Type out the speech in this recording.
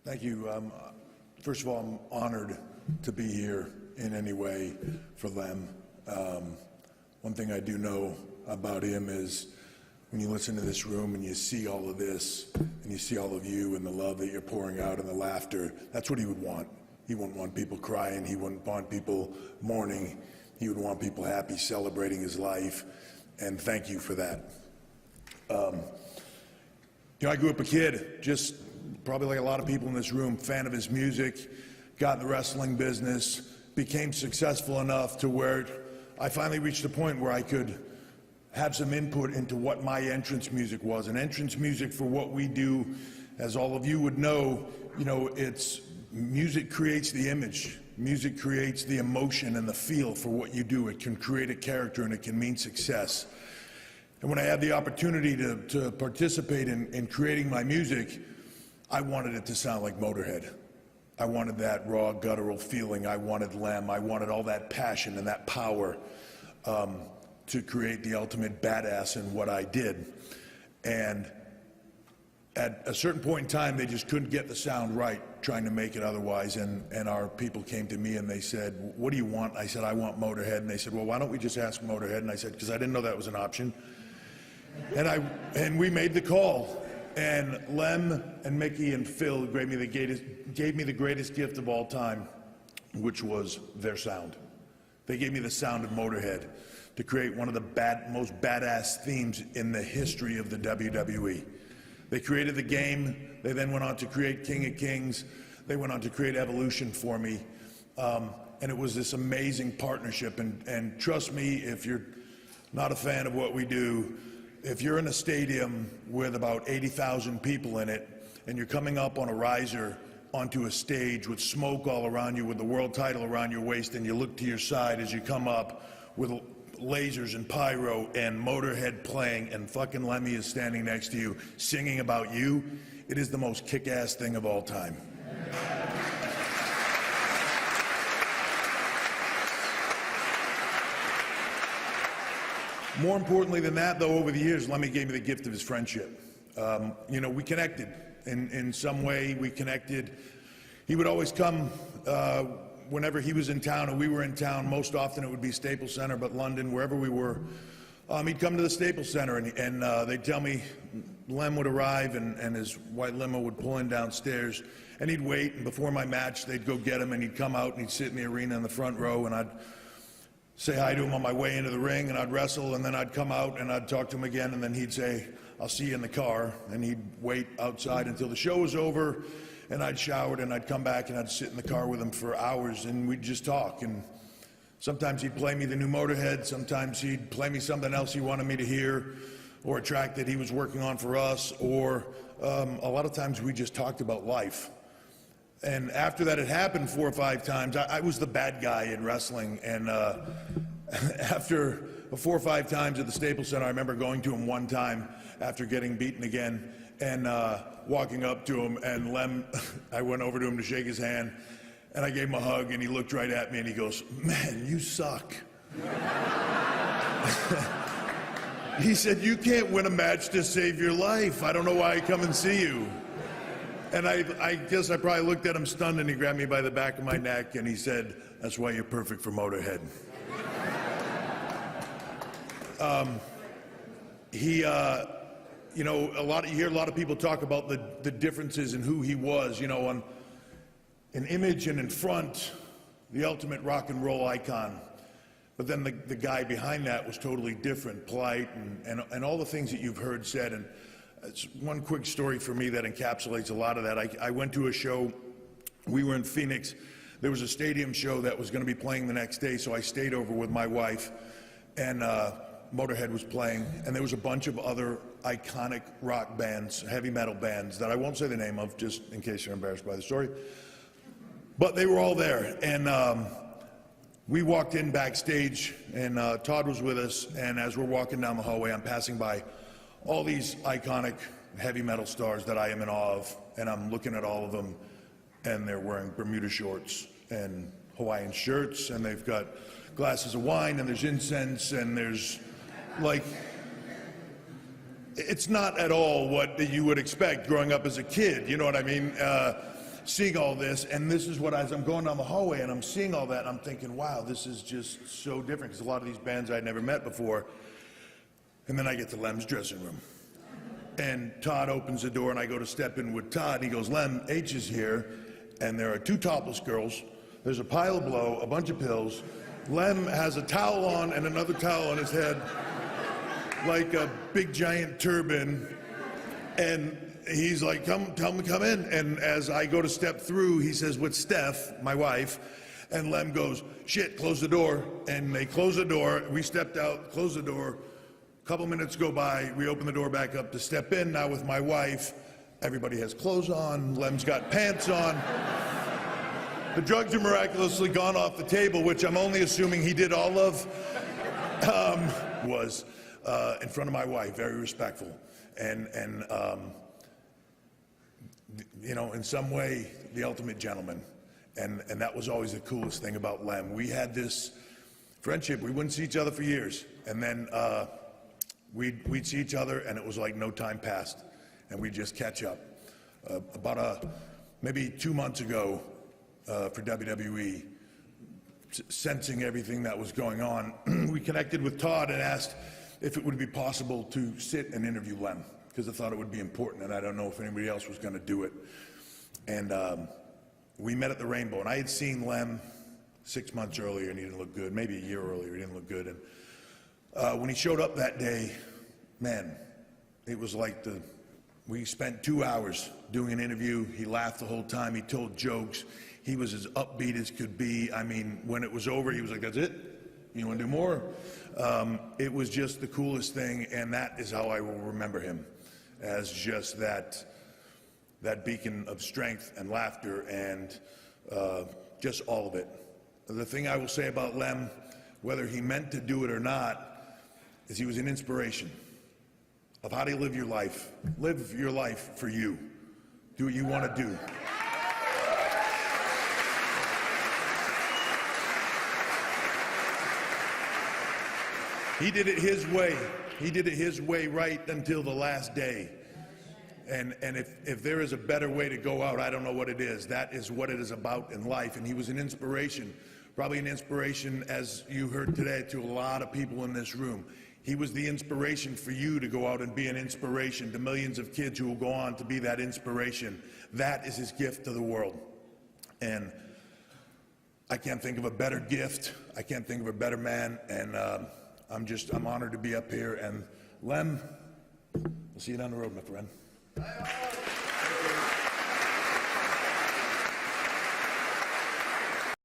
Thank you. First of all, I'm honored to be here in any way for Lem. One thing I do know about him is when you listen to this room and you see all of this and you see all of you and the love that you're pouring out and the laughter, that's what he would want. He wouldn't want people crying. He wouldn't want people mourning. He would want people happy, celebrating his life. And thank you for that. I grew up a kid, just probably like a lot of people in this room, fan of his music, got in the wrestling business, became successful enough to where I finally reached a point where I could have some input into what my entrance music was. And entrance music for what we do, as all of you would know, it's music creates the image. Music creates the emotion and the feel for what you do. It can create a character and it can mean success. And when I had the opportunity to participate in creating my music, I wanted it to sound like Motorhead. I wanted that raw, guttural feeling. I wanted Lem. I wanted all that passion and that power to create the ultimate badass in what I did. And at a certain point in time, they just couldn't get the sound right, trying to make it otherwise. And our people came to me and they said, "What do you want?" I said, "I want Motorhead." And they said, "Well, why don't we just ask Motorhead?" And I said, because I didn't know that was an option. And we made the call. And Lem and Mickey and Phil gave me the greatest gift of all time, which was their sound. They gave me the sound of Motorhead to create one of the most badass themes in the history of the WWE. They created the game. They then went on to create King of Kings. They went on to create Evolution for me. And it was this amazing partnership. And trust me, if you're not a fan of what we do, if you're in a stadium with about 80,000 people in it and you're coming up on a riser onto a stage with smoke all around you, with the world title around your waist, and you look to your side as you come up with lasers and pyro and Motorhead playing and fucking Lemmy is standing next to you singing about you, it is the most kick-ass thing of all time. More importantly than that, though, over the years, Lemmy gave me the gift of his friendship. We connected in some way. We connected. He would always come whenever he was in town and we were in town. Most often it would be Staples Center, but London, wherever we were. He'd come to the Staples Center and they'd tell me Lem would arrive and his white limo would pull in downstairs and he'd wait, and before my match they'd go get him and he'd come out and he'd sit in the arena in the front row and I'd say hi to him on my way into the ring, and I'd wrestle, and then I'd come out and I'd talk to him again, and then he'd say, "I'll see you in the car," and he'd wait outside until the show was over, and I'd shower and I'd come back and I'd sit in the car with him for hours and we'd just talk. And sometimes he'd play me the new Motorhead, sometimes he'd play me something else he wanted me to hear, or a track that he was working on for us, or a lot of times we just talked about life. And after that had happened 4 or 5 times, I was the bad guy in wrestling. And after 4 or 5 times at the Staples Center, I remember going to him one time after getting beaten again and walking up to him. And Lem, I went over to him to shake his hand, and I gave him a hug, and he looked right at me, and he goes, "Man, you suck." He said, "You can't win a match to save your life. I don't know why I come and see you." And I guess I probably looked at him stunned, and he grabbed me by the back of my neck and he said, "That's why you're perfect for Motorhead." You hear a lot of people talk about the differences in who he was, on in image and in front, the ultimate rock and roll icon. But then the guy behind that was totally different, polite, and all the things that you've heard said. And it's one quick story for me that encapsulates a lot of that. I went to a show. We were in Phoenix. There was a stadium show that was going to be playing the next day, so I stayed over with my wife, and Motorhead was playing, and there was a bunch of other iconic rock bands, heavy metal bands, that I won't say the name of, just in case you're embarrassed by the story. But they were all there, and we walked in backstage, and Todd was with us, and as we're walking down the hallway, I'm passing by all these iconic heavy metal stars that I am in awe of, and I'm looking at all of them, and they're wearing Bermuda shorts and Hawaiian shirts, and they've got glasses of wine, and there's incense, and there's, like, it's not at all what you would expect growing up as a kid, you know what I mean? seeing all this, and this is what, as I'm going down the hallway and I'm seeing all that, I'm thinking, wow, this is just so different, because a lot of these bands I'd never met before. And then I get to Lem's dressing room. And Todd opens the door, and I go to step in with Todd, and he goes, Lem, H is here, and there are 2 topless girls, there's a pile of blow, a bunch of pills, Lem has a towel on and another towel on his head, like a big giant turban, and he's like, come in. And as I go to step through, he says, with Steph, my wife, and Lem goes, shit, close the door. And they close the door, we stepped out, closed the door, a couple minutes go by, we open the door back up to step in, now with my wife, everybody has clothes on, Lem's got pants on. The drugs are miraculously gone off the table, which I'm only assuming he did all of, was in front of my wife, very respectful. And you know, in some way, the ultimate gentleman. And that was always the coolest thing about Lem. We had this friendship. We wouldn't see each other for years. And then we'd see each other, and it was like no time passed. And we'd just catch up. About maybe 2 months ago for WWE, sensing everything that was going on, we connected with Todd and asked if it would be possible to sit and interview Lem, because I thought it would be important, and I don't know if anybody else was going to do it. And we met at the Rainbow, and I had seen Lem 6 months earlier, and he didn't look good. Maybe a year earlier, he didn't look good. And when he showed up that day, man, it was like we spent 2 hours doing an interview. He laughed the whole time. He told jokes. He was as upbeat as could be. I mean, when it was over, he was like, that's it? You want to do more? It was just the coolest thing, and that is how I will remember him, as just that beacon of strength and laughter and just all of it. The thing I will say about Lem, whether he meant to do it or not, is he was an inspiration of how do you live your life. Live your life for you. Do what you want to do. He did it his way. He did it his way right until the last day. And if there is a better way to go out, I don't know what it is. That is what it is about in life. And he was an inspiration, probably an inspiration, as you heard today, to a lot of people in this room. He was the inspiration for you to go out and be an inspiration to millions of kids who will go on to be that inspiration. That is his gift to the world. And I can't think of a better gift. I can't think of a better man. And I'm honored to be up here. And Lem, we'll see you down the road, my friend.